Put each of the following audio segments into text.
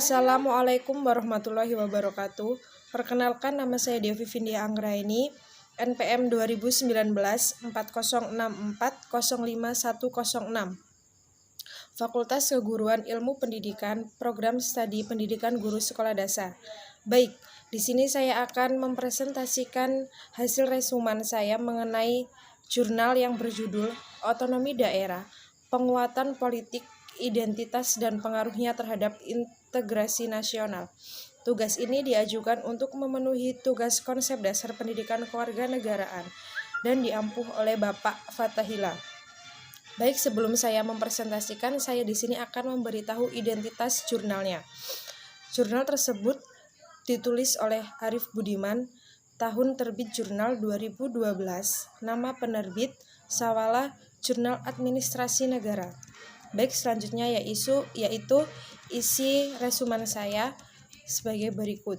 Assalamualaikum warahmatullahi wabarakatuh. Perkenalkan, nama saya Devi Vindia Anggraini, NPM 2019 4064051106. Fakultas Keguruan Ilmu Pendidikan, Program Studi Pendidikan Guru Sekolah Dasar. Baik, di sini saya akan mempresentasikan hasil resuman saya mengenai jurnal yang berjudul Otonomi Daerah, Penguatan Politik, Identitas dan Pengaruhnya Terhadap Integrasi Nasional. Tugas ini diajukan untuk memenuhi tugas konsep dasar pendidikan kewarganegaraan dan diampuh oleh Bapak Fathahillah. Baik, sebelum saya mempresentasikan, saya di sini akan memberitahu identitas jurnalnya. Jurnal tersebut ditulis oleh Arif Budiman, tahun terbit jurnal 2012, nama penerbit Sawala Jurnal Administrasi Negara. Baik, selanjutnya yaitu isi resuman saya sebagai berikut.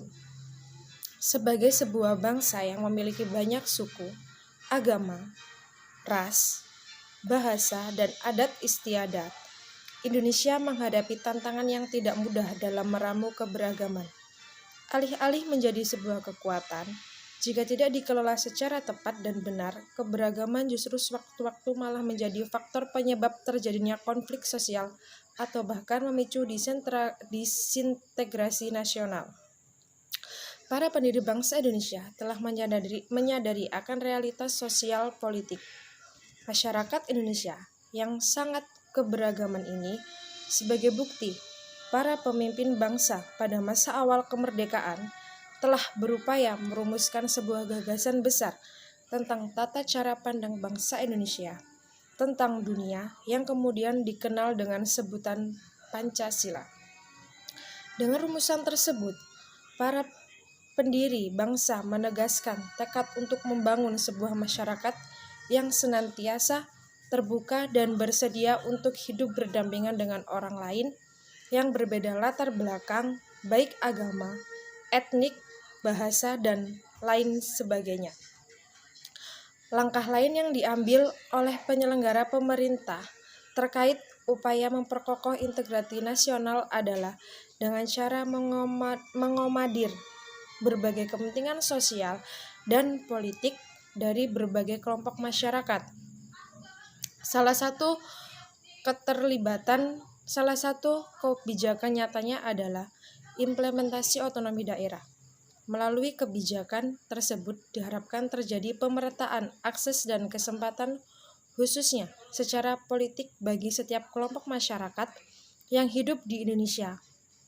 Sebagai sebuah bangsa yang memiliki banyak suku, agama, ras, bahasa, dan adat istiadat, Indonesia menghadapi tantangan yang tidak mudah dalam meramu keberagaman. Alih-alih menjadi sebuah kekuatan, jika tidak dikelola secara tepat dan benar, keberagaman justru sewaktu-waktu malah menjadi faktor penyebab terjadinya konflik sosial atau bahkan memicu disintegrasi nasional. Para pendiri bangsa Indonesia telah menyadari akan realitas sosial politik masyarakat Indonesia yang sangat keberagaman ini. Sebagai bukti, para pemimpin bangsa pada masa awal kemerdekaan telah berupaya merumuskan sebuah gagasan besar tentang tata cara pandang bangsa Indonesia tentang dunia yang kemudian dikenal dengan sebutan Pancasila. Dengan rumusan tersebut, para pendiri bangsa menegaskan tekad untuk membangun sebuah masyarakat yang senantiasa terbuka dan bersedia untuk hidup berdampingan dengan orang lain yang berbeda latar belakang, baik agama, etnik, bahasa, dan lain sebagainya. Langkah lain yang diambil oleh penyelenggara pemerintah terkait upaya memperkokoh integrasi nasional adalah dengan cara mengomadir berbagai kepentingan sosial dan politik dari berbagai kelompok masyarakat. Salah satu kebijakan nyatanya adalah implementasi otonomi daerah. Melalui kebijakan tersebut diharapkan terjadi pemerataan akses dan kesempatan khususnya secara politik bagi setiap kelompok masyarakat yang hidup di Indonesia.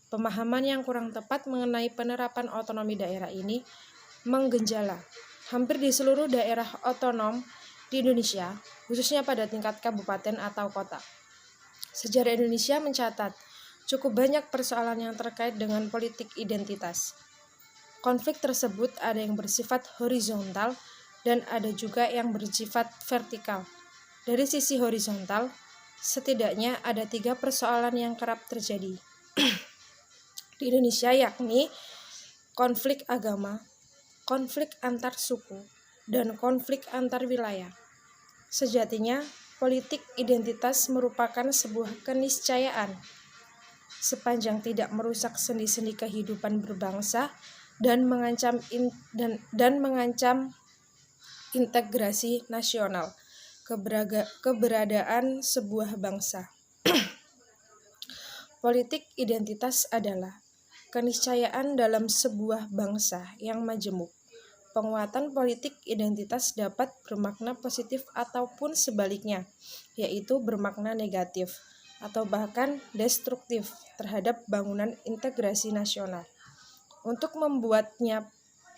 Pemahaman yang kurang tepat mengenai penerapan otonomi daerah ini menggenjala hampir di seluruh daerah otonom di Indonesia, khususnya pada tingkat kabupaten atau kota. Sejarah Indonesia mencatat cukup banyak persoalan yang terkait dengan politik identitas. Konflik tersebut ada yang bersifat horizontal dan ada juga yang bersifat vertikal. Dari sisi horizontal, setidaknya ada 3 persoalan yang kerap terjadi di Indonesia, yakni konflik agama, konflik antar suku, dan konflik antar wilayah. Sejatinya, politik identitas merupakan sebuah keniscayaan sepanjang tidak merusak sendi-sendi kehidupan berbangsa dan mengancam integrasi nasional, keberadaan sebuah bangsa. Politik identitas adalah keniscayaan dalam sebuah bangsa yang majemuk. Penguatan politik identitas dapat bermakna positif ataupun sebaliknya, yaitu bermakna negatif atau bahkan destruktif terhadap bangunan integrasi nasional. Untuk membuatnya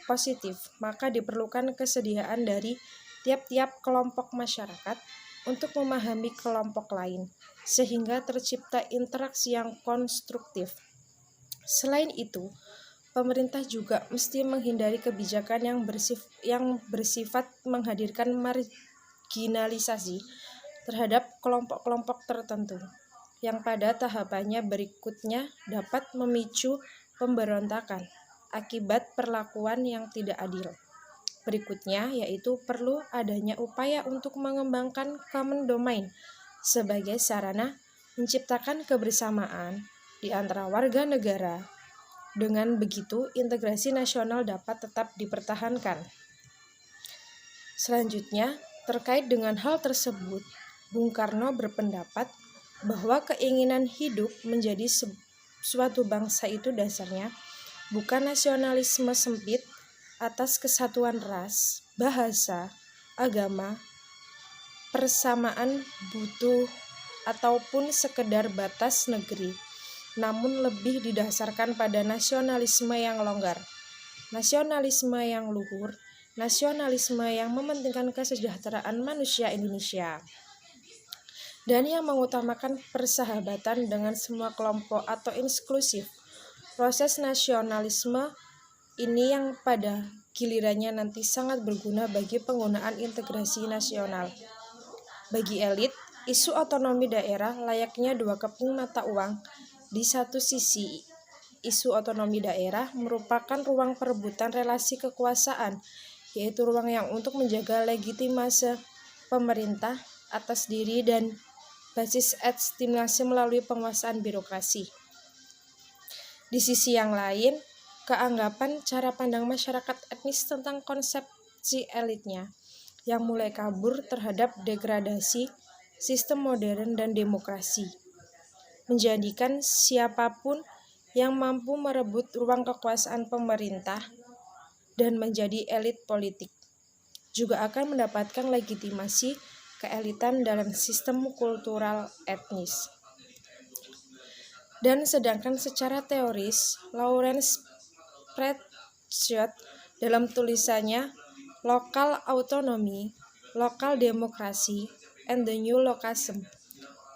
positif, maka diperlukan kesediaan dari tiap-tiap kelompok masyarakat untuk memahami kelompok lain, sehingga tercipta interaksi yang konstruktif. Selain itu, pemerintah juga mesti menghindari kebijakan yang bersifat menghadirkan marginalisasi terhadap kelompok-kelompok tertentu, yang pada tahapannya berikutnya dapat memicu pemberontakan akibat perlakuan yang tidak adil. Berikutnya yaitu perlu adanya upaya untuk mengembangkan common domain sebagai sarana menciptakan kebersamaan di antara warga negara. Dengan begitu, integrasi nasional dapat tetap dipertahankan. Selanjutnya, terkait dengan hal tersebut, Bung Karno berpendapat bahwa keinginan hidup menjadi suatu bangsa itu dasarnya bukan nasionalisme sempit atas kesatuan ras, bahasa, agama, persamaan butuh, ataupun sekedar batas negeri, namun lebih didasarkan pada nasionalisme yang longgar, nasionalisme yang luhur, nasionalisme yang mementingkan kesejahteraan manusia Indonesia, dan yang mengutamakan persahabatan dengan semua kelompok atau inklusif. Proses nasionalisme ini yang pada gilirannya nanti sangat berguna bagi penggunaan integrasi nasional. Bagi elit, isu otonomi daerah layaknya dua keping mata uang. Di satu sisi, isu otonomi daerah merupakan ruang perebutan relasi kekuasaan, yaitu ruang yang untuk menjaga legitimase pemerintah atas diri dan basis estimasi melalui penguasaan birokrasi. Di sisi yang lain, keanggapan cara pandang masyarakat etnis tentang konsepsi elitnya yang mulai kabur terhadap degradasi sistem modern dan demokrasi, menjadikan siapapun yang mampu merebut ruang kekuasaan pemerintah dan menjadi elit politik juga akan mendapatkan legitimasi keelitan dalam sistem kultural etnis. Dan sedangkan secara teoris, Lawrence Prescott dalam tulisannya Local Autonomy, Local Democracy, and the New Localism,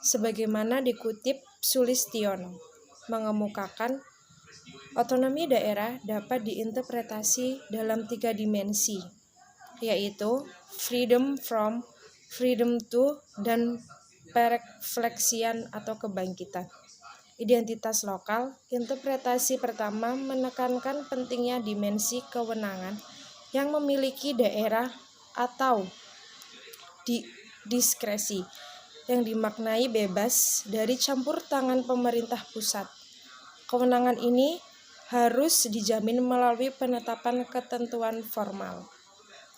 sebagaimana dikutip Sulistiono, mengemukakan otonomi daerah dapat diinterpretasi dalam 3 dimensi, yaitu freedom from, freedom to, dan perfleksian atau kebangkitan. Identitas lokal, interpretasi pertama menekankan pentingnya dimensi kewenangan yang memiliki daerah atau diskresi yang dimaknai bebas dari campur tangan pemerintah pusat. Kewenangan ini harus dijamin melalui penetapan ketentuan formal.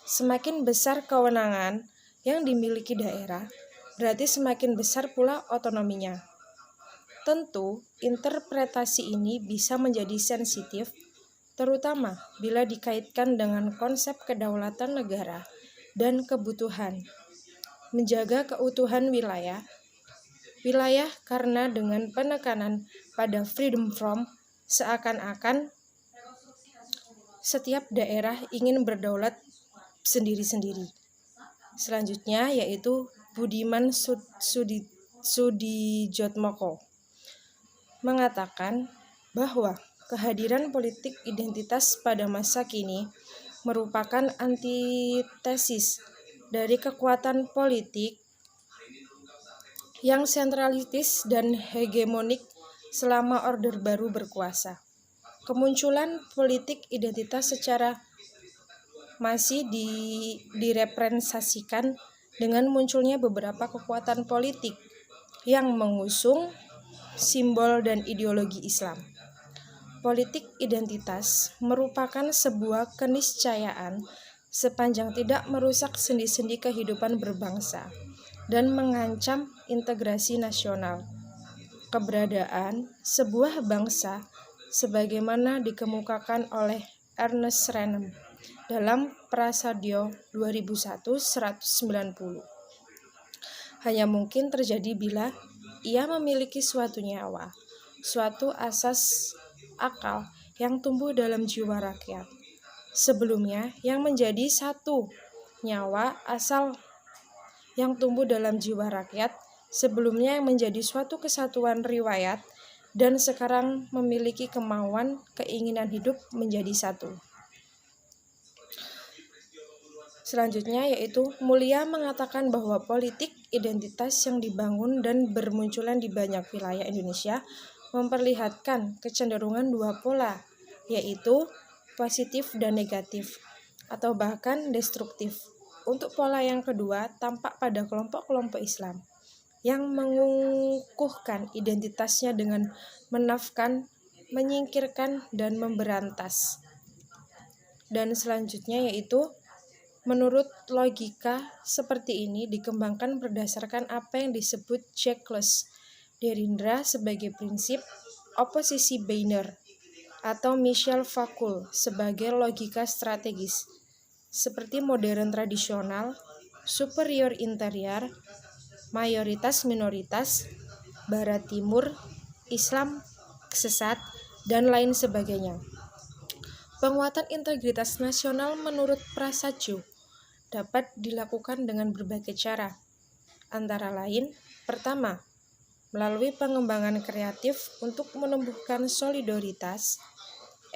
Semakin besar kewenangan yang dimiliki daerah, berarti semakin besar pula otonominya. Tentu, interpretasi ini bisa menjadi sensitif, terutama bila dikaitkan dengan konsep kedaulatan negara dan kebutuhan menjaga keutuhan wilayah karena dengan penekanan pada freedom from, seakan-akan setiap daerah ingin berdaulat sendiri-sendiri. Selanjutnya yaitu Budiman Sudijatmoko mengatakan bahwa kehadiran politik identitas pada masa kini merupakan antitesis dari kekuatan politik yang sentralistis dan hegemonik selama Orde Baru berkuasa. Kemunculan politik identitas secara masih direpresentasikan dengan munculnya beberapa kekuatan politik yang mengusung simbol dan ideologi Islam. Politik identitas merupakan sebuah keniscayaan sepanjang tidak merusak sendi-sendi kehidupan berbangsa dan mengancam integrasi nasional. Keberadaan sebuah bangsa sebagaimana dikemukakan oleh Ernest Renan dalam Prasadyo 2001-190 hanya mungkin terjadi bila ia memiliki suatu nyawa, suatu asas akal yang tumbuh dalam jiwa rakyat. Sebelumnya, yang menjadi satu nyawa asal yang tumbuh dalam jiwa rakyat, sebelumnya yang menjadi suatu kesatuan riwayat, dan sekarang memiliki kemauan, keinginan hidup menjadi satu. Selanjutnya yaitu Mulia mengatakan bahwa politik identitas yang dibangun dan bermunculan di banyak wilayah Indonesia memperlihatkan kecenderungan dua pola, yaitu positif dan negatif, atau bahkan destruktif. Untuk pola yang kedua tampak pada kelompok-kelompok Islam yang mengukuhkan identitasnya dengan menafikan, menyingkirkan, dan memberantas. Dan selanjutnya yaitu menurut logika seperti ini dikembangkan berdasarkan apa yang disebut Jacques Derrida sebagai prinsip oposisi Biner atau Michel Foucault sebagai logika strategis, seperti modern tradisional, superior interior, mayoritas minoritas, barat timur, Islam sesat, dan lain sebagainya. Penguatan integritas nasional menurut Prasajo dapat dilakukan dengan berbagai cara. Antara lain, pertama, melalui pengembangan kreatif untuk menumbuhkan solidaritas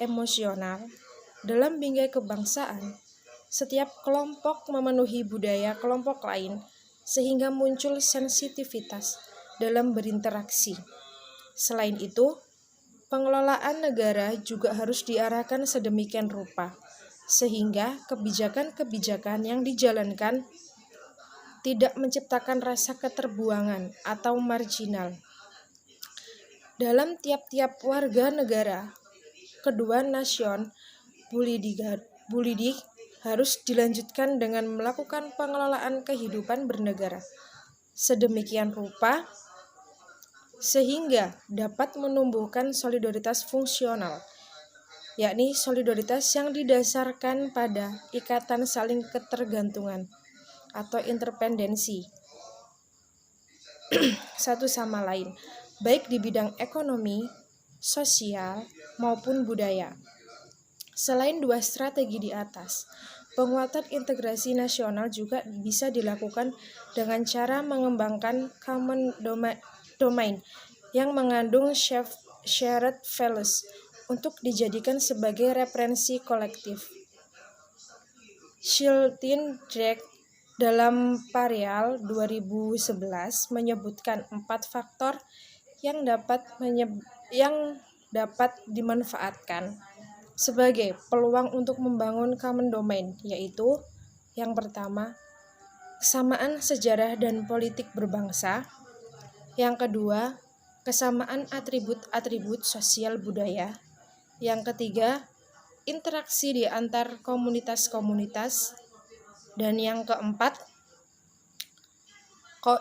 emosional dalam bingkai kebangsaan. Setiap kelompok memenuhi budaya kelompok lain sehingga muncul sensitivitas dalam berinteraksi. Selain itu, pengelolaan negara juga harus diarahkan sedemikian rupa sehingga kebijakan-kebijakan yang dijalankan tidak menciptakan rasa keterbuangan atau marginal dalam tiap-tiap warga negara. Kedua, nasion bulidik harus dilanjutkan dengan melakukan pengelolaan kehidupan bernegara sedemikian rupa sehingga dapat menumbuhkan solidaritas fungsional, yakni solidaritas yang didasarkan pada ikatan saling ketergantungan atau interdependensi satu sama lain, baik di bidang ekonomi, sosial, maupun budaya. Selain dua strategi di atas, penguatan integrasi nasional juga bisa dilakukan dengan cara mengembangkan common domain yang mengandung shared values untuk dijadikan sebagai referensi kolektif. Schildknecht dalam Parial 2011 menyebutkan 4 faktor yang dapat dimanfaatkan sebagai peluang untuk membangun common domain, yaitu yang pertama, kesamaan sejarah dan politik berbangsa. Yang kedua, kesamaan atribut-atribut sosial budaya. Yang ketiga, interaksi di antar komunitas-komunitas. Dan yang keempat,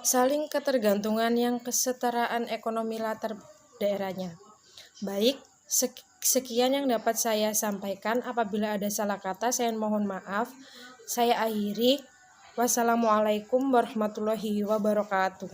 saling ketergantungan yang kesetaraan ekonomi latar daerahnya. Baik, sekian yang dapat saya sampaikan. Apabila ada salah kata, saya mohon maaf. Saya akhiri. Wassalamualaikum warahmatullahi wabarakatuh.